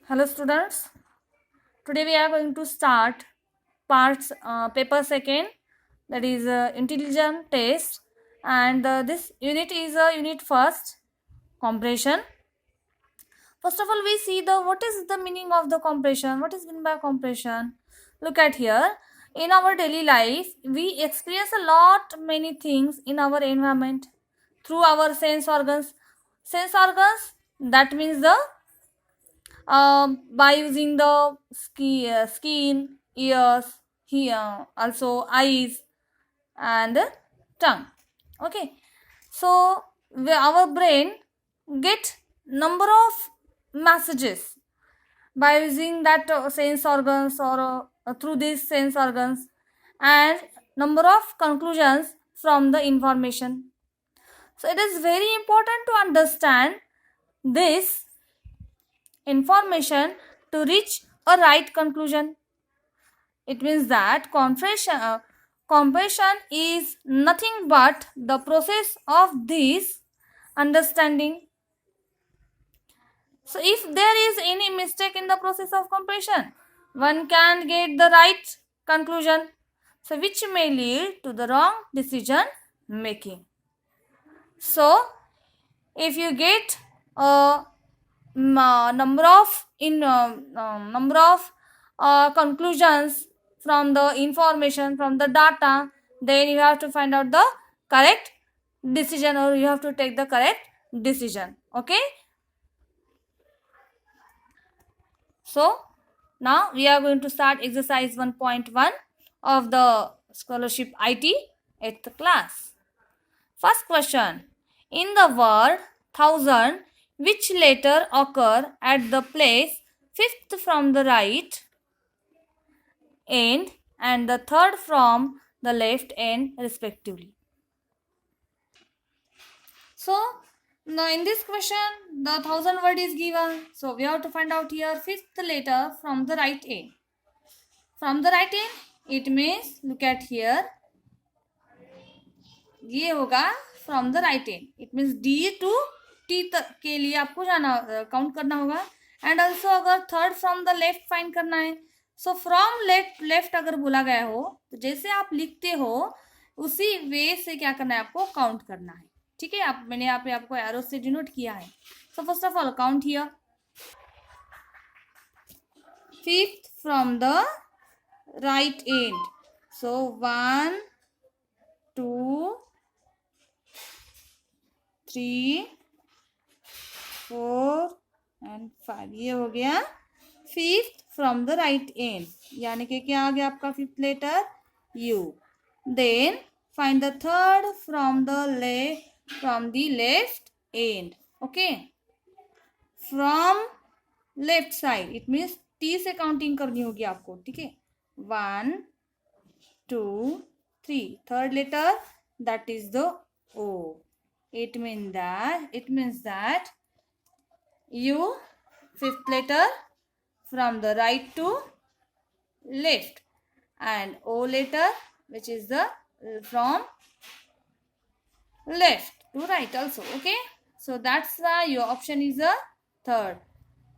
Hello students, today we are going to start paper second, that is intelligent test, and this unit is unit first, compression. First of all, we see the what is the meaning of the compression. What is meant by compression? Look at here. In our daily life, we experience a lot many things in our environment through our sense organs. Sense organs, that means the by using the skin, ears, here also eyes and tongue. Okay, so our brain get number of messages by using that sense organs or through these sense organs, and number of conclusions from the information. So it is very important to understand this information to reach a right conclusion. It means that compression is nothing but the process of this understanding. So if there is any mistake in the process of compression, one can get the right conclusion, so which may lead to the wrong decision making. So if you get a number of conclusions from the information, from the data, then you have to find out the correct decision, or you have to take the correct decision. Okay, so now we are going to start exercise 1.1 of the scholarship IT 8th class. First question, in the word thousand, which letter occur at the place fifth from the right end and the third from the left end respectively? So now in this question the thousand word is given, so we have to find out here fifth letter from the right end. From the right end, it means look at here, ये होगा from the right end. It means D to T के लिए आपको जाना count करना होगा. And also अगर third from the left find करना है, सो फ्रॉम लेफ्ट अगर बोला गया हो तो जैसे आप लिखते हो उसी वे से क्या करना है, आपको काउंट करना है. ठीक है, आप मैंने यहाँ पे आपको एरो से डिनोट किया है. So first of all count here fifth from the right end. So 1 2 3 4 and 5, ये हो गया fifth from the right end, यानी कि क्या आ गया आपका fifth letter U. Then find the third from the left end. Okay, from left side, it means T से काउंटिंग करनी होगी आपको. ठीक है, 1 2 3, third letter that is the O. It means that U, fifth letter from the right to left, and O letter which is the from left to right also. Okay, so that's why your option is the third.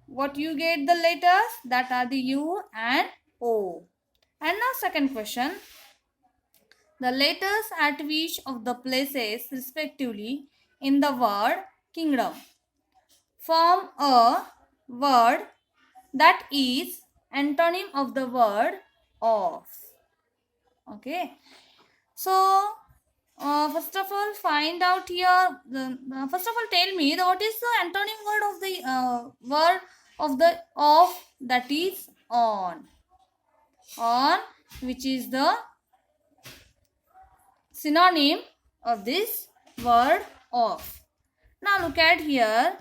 What you get the letters that are the U and O. And now second question, the letters at which of the places respectively in the word kingdom form a word that is antonym of the word of. Okay, so first of all find out here, first of all tell me what is the antonym word of the word of the of, that is on, which is the synonym of this word of. Now look at here,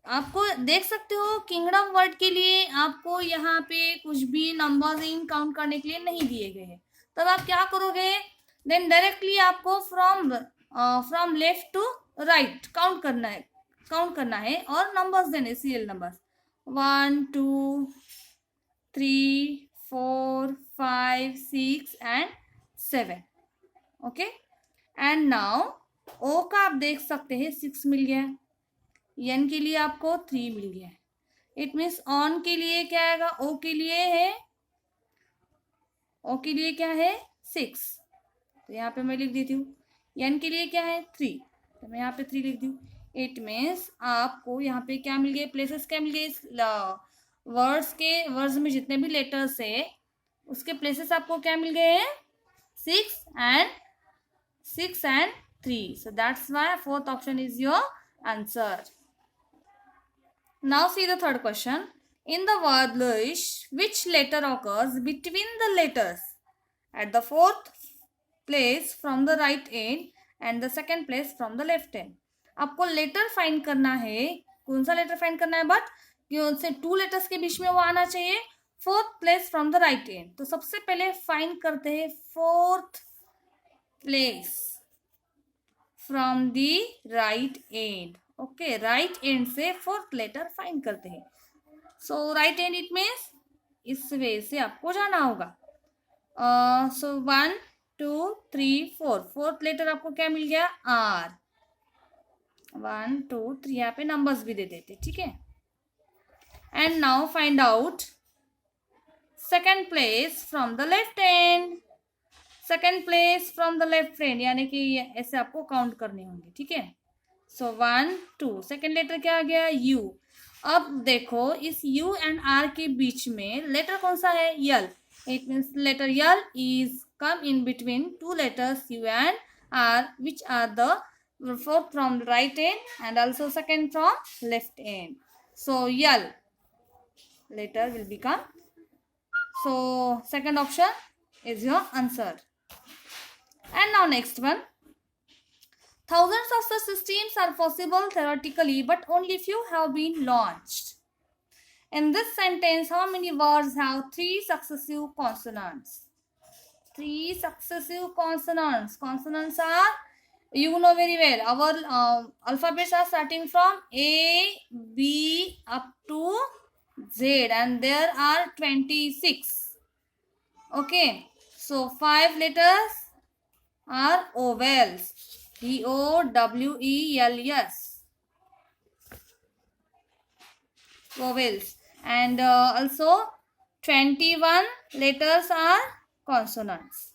आपको देख सकते हो kingdom word के लिए आपको यहाँ पे कुछ भी नंबर्स इन काउंट करने के लिए नहीं दिए गए हैं. तब आप क्या करोगे, देन डायरेक्टली आपको from left to right count करना है और नंबर्स देने, serial numbers 1 2 3 4 5 6 and 7. Okay, and now O का आप देख सकते हैं 6 मिल गया, एन के लिए आपको 3 मिल गया. इट मीन्स ऑन के लिए क्या आएगा, ओ के लिए है, ओ के लिए क्या है 6, तो यहाँ पे मैं लिख देती हूँ। एन के लिए क्या है 3, तो मैं यहाँ पे 3 लिख दी हूँ। इट मीन्स आपको यहाँ पे क्या मिल गए, प्लेसेस क्या मिल गए, वर्ड्स में जितने भी लेटर्स है उसके प्लेसेस आपको क्या मिल गए हैं, 6 and 3. So that's why fourth option is your answer. Now see the third question. In the word list, which letter occurs between the letters at the fourth place from the right end and the second place from the left end? आपको letter find करना है, कौन सा letter find करना है, but कौन से 2 letters के बीच में वो आना चाहिए, fourth place from the right and. तो सबसे पहले फाइंड करते हैं fourth place from the right and. Okay, right end से फोर्थ लेटर फाइंड करते हैं। सो राइट एंड इट मीन्स इस वे से आपको जाना होगा। सो 1 2 3 4, फोर्थ लेटर आपको क्या मिल गया, आर। 1 2 3 यहाँ पे नंबर्स भी दे देते, ठीक है। And now find out second place from the left and, second place from the left and, यानी कि ऐसे आपको काउंट करने होंगे, ठीक है। सो 1 2, सेकेंड लेटर क्या आ गया, यू। अब देखो इस यू एंड आर के बीच में लेटर कौन सा है, L. It means letter L is come in between 2 letters U and R, which are the fourth from the right end and also second from left end. So L letter will become, so second option is your answer. And now next one. Thousands of such systems are possible theoretically, but only few have been launched. In this sentence, how many words have 3 successive consonants? 3 successive consonants. Consonants are, you know very well, our alphabets are starting from A, B up to Z, and there are 26. Okay, so 5 letters are vowels. VOWELS, vowels, and also 21 letters are consonants.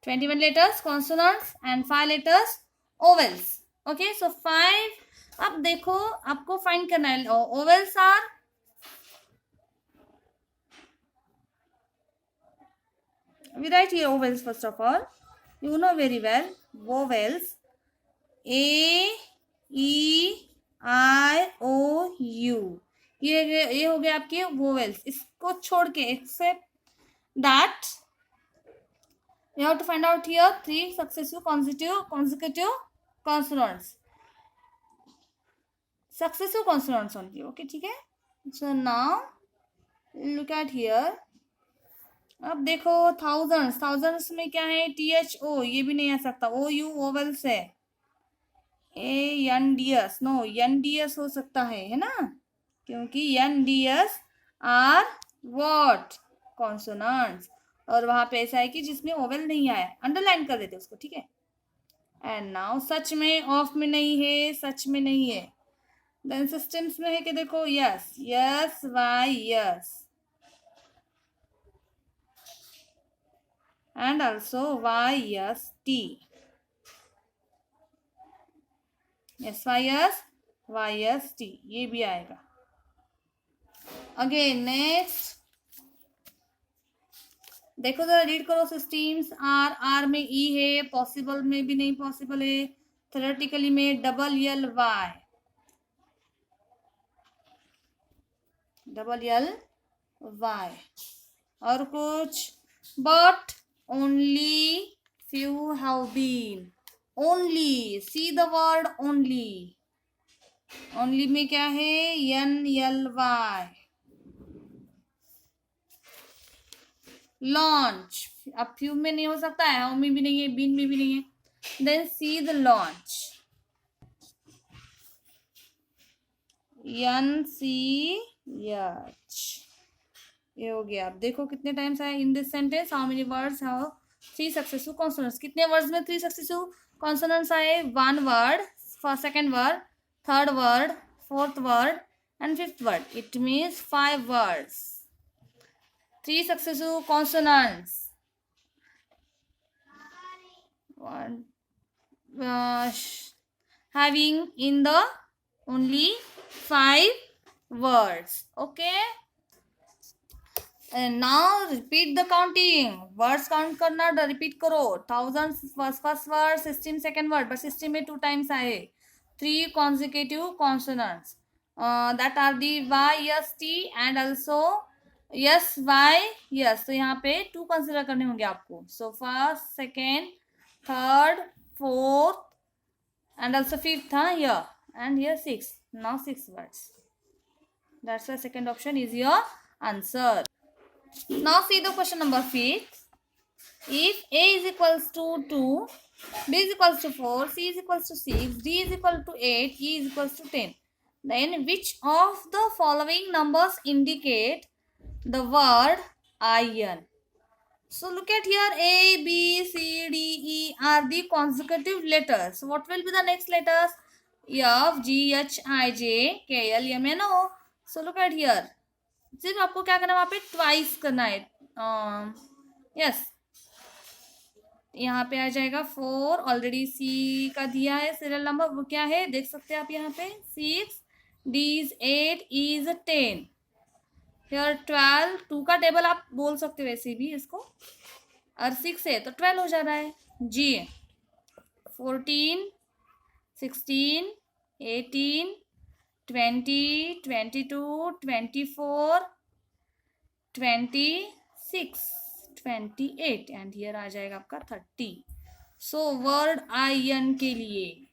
letters consonants and 5 letters vowels. Okay, so 5, अब देखो आपको find करना है, vowels are, we write here vowels first of all. You know very well vowels, A E I O U, ये हो गया आपके vowels। इसको छोड़ के except that you have to find out here 3 successive consecutive consonants, successive consonants only. Okay, ठीक है। So now look at here. अब देखो थाउजेंड्स में क्या है, THO, ये भी नहीं आ सकता, OU वोवेल्स है, ANDS, नो NDS हो सकता है ना, क्योंकि NDS आर व्हाट, कॉन्सोनेंट्स, और वहां पे ऐसा है कि जिसमें ओवेल नहीं आया, अंडरलाइन कर देते उसको, ठीक है। एंड नाउ सच में, ऑफ में नहीं है, सच में नहीं है, देन सिस्टम्स में है कि देखो yes, yes Y yes, and also YST, YST, ये भी आएगा। अगेन नेक्स्ट देखो जरा, रीड करो। सिस्टम्स आर में ई है, पॉसिबल में भी नहीं पॉसिबल है, थ्योरेटिकली में LLY, और कुछ, but only few have been, only, see the word only, only में क्या है, NLY, launch, अब few में नहीं हो सकता है, how में भी नहीं है, been में भी नहीं है, then see the launch, NCH, ये हो गया। अब देखो कितने टाइम्स आया in this sentence, how many words have 3 successive consonants. कितने वर्ड्स में 3 सक्सेसिव कॉन्सोनेंट्स आए? 1 word, second word, third word, fourth word and fifth word. It means 5 words. 3 successive consonants. One, having in the only 5 words. Okay. And now repeat the counting. Words count करना, repeat करो. 1000 first word, 16 second word, but 16 में 2 times आए. 3 consecutive consonants. That are the Y, S, T and also S Y S. तो यहाँ पे 2 consider करने होंगे आपको. So first, second, third, fourth and also fifth. हाँ, here and here 6. Now 6 words. That's why second option is your answer. Now see the question number 5. If A is equals to 2, B is equals to 4, C is equals to 6, D is equal to 8, E is equals to 10, then which of the following numbers indicate the word iron? So look at here, A, B, C, D, E are the consecutive letters. So what will be the next letters? F, G, H, I, J, K, L, M, N, O. So look at here. सिर्फ आपको क्या करना है, वहाँ पे twice करना है. Yes, यहाँ पे आ जाएगा 4. ऑलरेडी C का दिया है सीरियल नंबर, वो क्या है देख सकते हैं आप यहाँ पे. 6, D is 8, E is 10. Here 12. 2 का टेबल आप बोल सकते हो वैसे भी इसको. और 6 है तो 12 हो जा रहा है. G 14, 16, 18, 20, 22, 24, 26, 28 एंड हियर आ जाएगा आपका 30. सो वर्ड आयन के लिए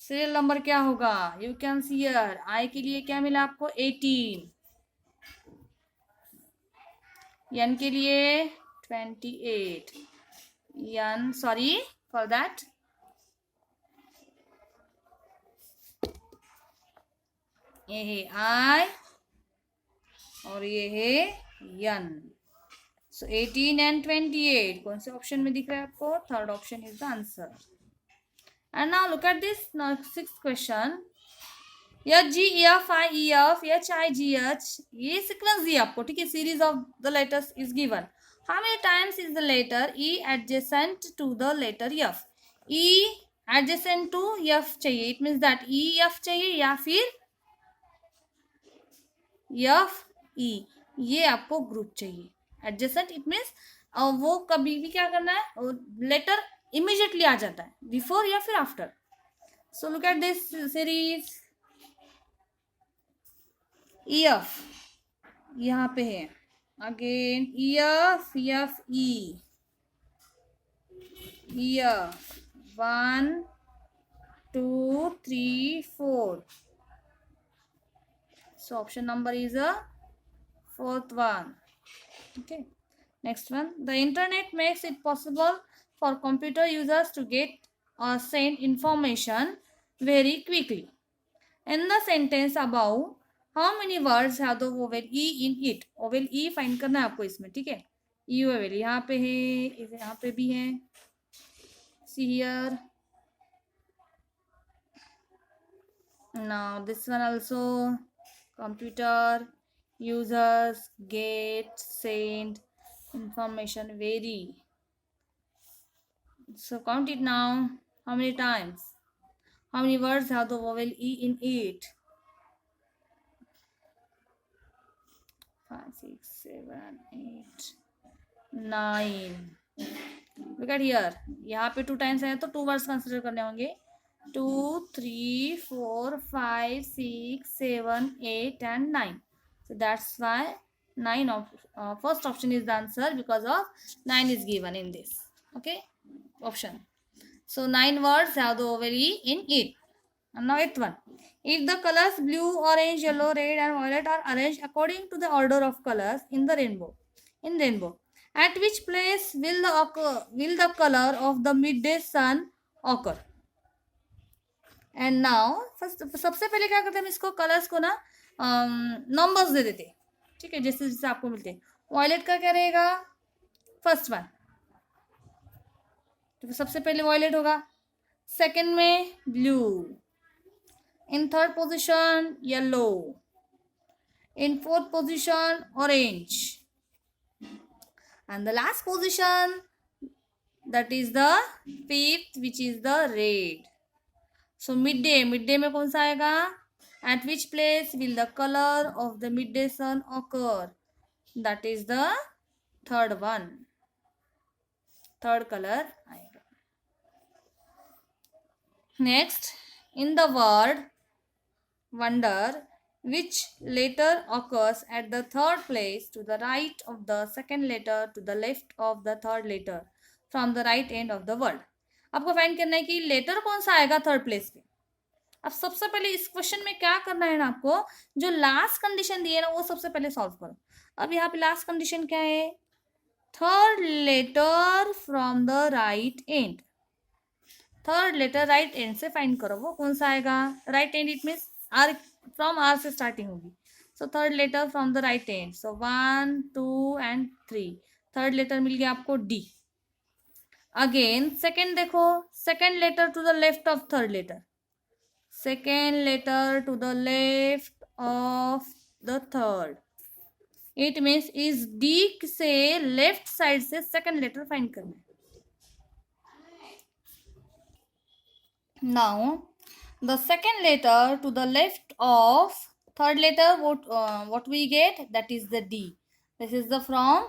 सीरियल नंबर क्या होगा? You can see here. I के लिए क्या मिला आपको? 18. एन के लिए 28. N sorry for that. ये है आई और ये है एन. सो 18 एंड 28 कौन से ऑप्शन में दिख रहा है आपको? Third option is the answer. And now look at this sixth question. H G F I E F H I G H. ये सीक्वेंस दिया आपको, ठीक है. Series of the letters is given. How many times is the letter E adjacent to the letter F? E adjacent to F चाहिए. It means that E F चाहिए या फिर F E. ये आपको ग्रुप चाहिए. एडजेसेंट इट मीन्स वो कभी भी क्या करना है, लेटर इमीडिएटली आ जाता है, बिफोर या फिर after. So look at this series. E F यहाँ पे है. Again E F F E F 1 2 3 4. So option number is a fourth one. Okay. Next one. The internet makes it possible for computer users to get or send information very quickly. In the sentence above, how many words have the vowel E in it? Vowel E find करना है आपको इसमें, ठीक है. E vowel यहाँ पे है, यहाँ पे भी है. See here. Now this one also. Computer users get send information very. So count it now. How many times? How many words have the vowel E in it? 5, 6, 7, 8, 9. Look at here. यहाँ पे 2 times है तो 2 words consider करने होंगे. 2, 3, 4, 5, 6, 7, 8 and 9. So that's why 9 of first option is the answer, because of 9 is given in this. Okay, option. So 9 words have the vowel E in it. And now 8th one. If the colors blue, orange, yellow, red and violet are arranged according to the order of colors in the rainbow, at which place will the color of the midday sun occur? And now first सबसे पहले क्या करते हैं, हम इसको colours को ना numbers they देते हैं, ठीक है, जैसे जैसे आपको मिलते हैं. वॉयलेट का क्या रहेगा? First one. तो सबसे पहले वॉयलेट होगा, सेकंड में blue, in third position yellow, in fourth position orange, and the last position, that is the fifth, which is the red. So midday में कौन सा आएगा? At which place will the color of the midday sun occur? That is the third one, third color आएगा. Next, in the word wonder, which letter occurs at the third place to the right of the second letter to the left of the third letter from the right end of the word. आपको find करना है कि letter कौन सा आएगा third place पे. अब सबसे पहले इस क्वेश्चन में क्या करना है ना, आपको जो लास्ट कंडीशन दी है ना वो सबसे पहले सॉल्व करो. अब यहाँ पे लास्ट कंडीशन क्या है? Third letter from the right end. Third letter right end से फाइंड करो, वो कौन सा आएगा? Right end it means R, from R से स्टार्टिंग होगी. So third letter from the right end. So 1 2 and 3. Third letter मिल गया आपको डी. अगेन सेकेंड देखो, second letter to the left of third letter. Second letter to the left of the third. It means इस D से left side से second letter find करना है. Now, the second letter to the left of third letter, what we get? That is the D. This is the from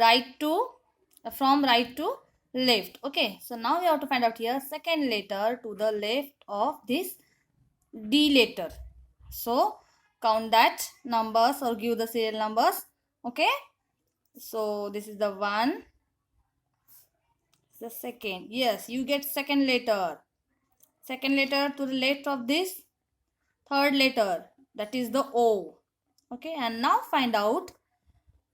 right to left. Okay, so now we have to find out here second letter to the left of this D letter. So count that numbers or give the serial numbers. Okay, so this is the one, the second. Yes, you get second letter. Second letter to the left of this third letter, that is the O. Okay, and now find out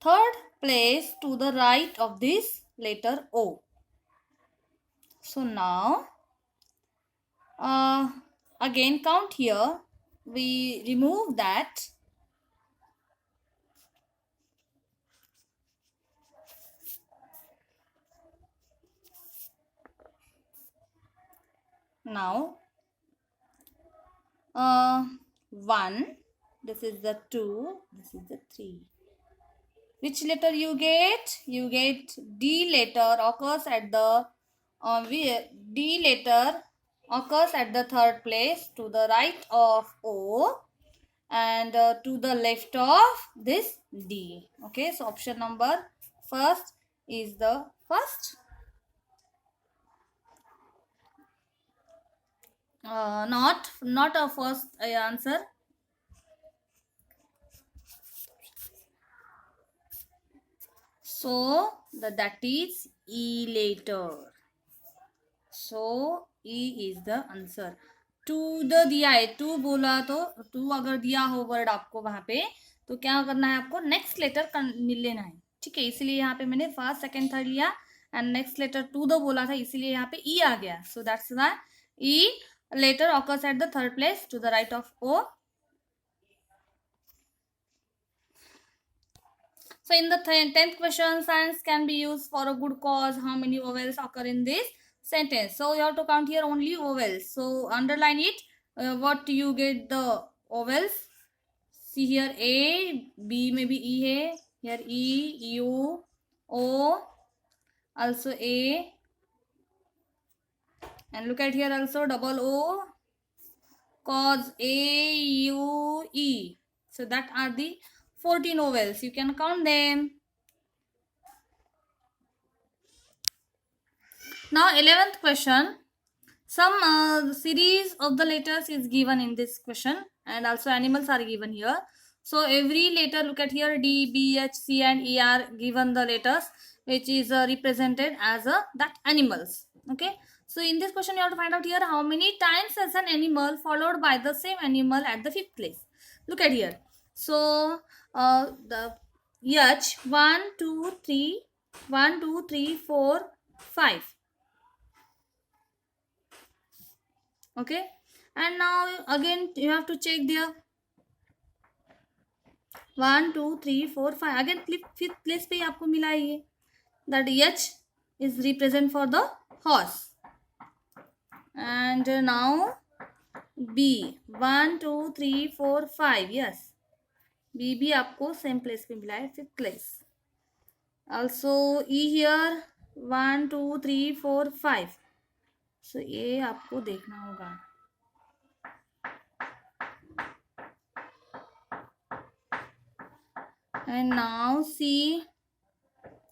third place to the right of this letter O. So now again count here. We remove that. Now 1, this is the 2, this is the 3. Which letter you get? You get D letter occurs at the D letter occurs at the third place to the right of O and to the left of this D. Okay, so option number first is the first. Not a first answer. So that is E letter. So E is the answer. To the दिया है, to बोला तो to अगर दिया हो word आपको वहां पे तो क्या करना है आपको? नेक्स्ट लेटर लेना है. ठीक है, इसीलिए यहाँ पे मैंने फर्स्ट सेकंड थर्ड लिया and next letter to the बोला था, इसीलिए यहाँ पे ई आ गया. So that's why E later occurs at the third place to the right of O. So in the 10th question, science can be used for a good cause. How many vowels occur in this sentence? So you have to count here only vowels. So underline it. What you get the vowels? See here A, B maybe E hai. Here E, U, O, also A. And look at here also double O, cause A, U, E. So that are the 14 vowels. You can count them. Now 11th question. Some series of the letters is given in this question and also animals are given here. So every letter, look at here, D, B, H, C and E are given the letters which is represented as that animals. Okay. So in this question you have to find out here how many times as an animal followed by the same animal at the 5th place. Look at here. So the H 1, 2, 3, 1, 2, 3, 4, 5. Okay. And now again you have to check there. 1, 2, 3, 4, 5. Again 5th place पे आपको मिला है ये. That H is represent for the horse. And now B, 1 2 3 4 5. Yes, B भी आपको same place पे मिला है, 5th place. Also E here 1 2 3 4 5. So ये आपको देखना होगा. And now C,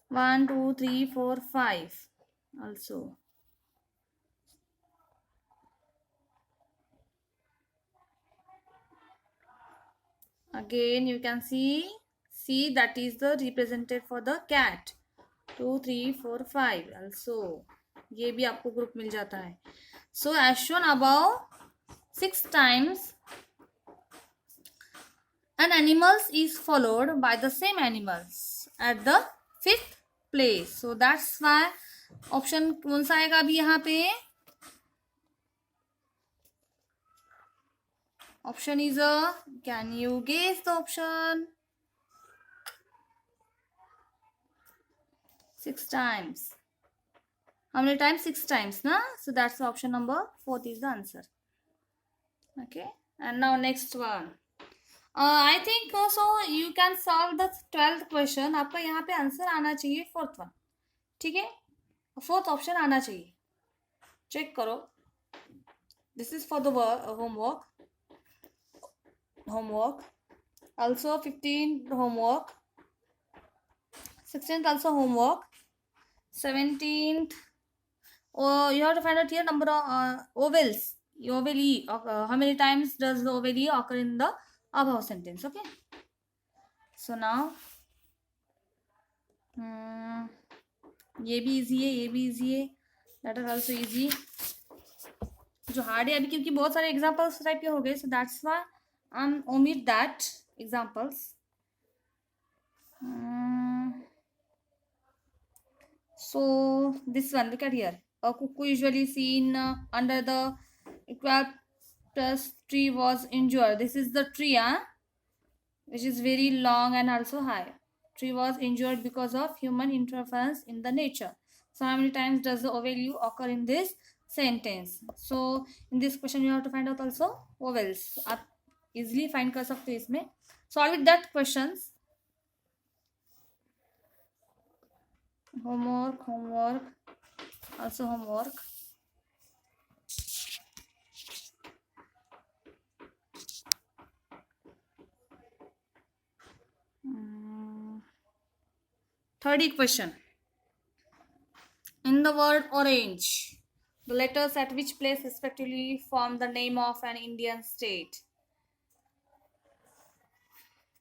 1 2 3 4 5 also. Again you can see C, that is the represented for the cat. 2 3 4 5 also. ये भी आपको ग्रुप मिल जाता है. So as shown above, 6 times an animals is followed by the same animals at the 5th place. So that's why option कौन सा आएगा अभी यहाँ पे? Option is a, can you guess the option? 6 times. How many times? 6 times, na? So that's the option number 4th is the answer. Okay. And now next one. I think also you can solve the 12th question. आपका यहाँ पे answer आना चाहिए 4th one. ठीक है? 4th option आना चाहिए. Check करो. This is for the homework. Also 15th homework. 16th also homework. 17th. You have to find out here number of ovals. Ovally. How many times does the ovally occur in the above sentence? Okay. So now ये भी easy है, ये भी easy है. That is also easy. जो hard है अभी क्योंकि बहुत सारे एग्जाम्पल्स टाइप के हो गए. So that's why omit that examples. So this one, look at here. A cuckoo usually seen under the eucalyptus tree was injured. This is the tree, which is very long and also high. Tree was injured because of human interference in the nature. So how many times does the ovale occur in this sentence? So in this question you have to find out also ovals. आप easily find कर सकते हो इसमें. Solve with that questions. Homework, also homework. Third question. In the word orange, the letters at which place respectively form the name of an Indian state?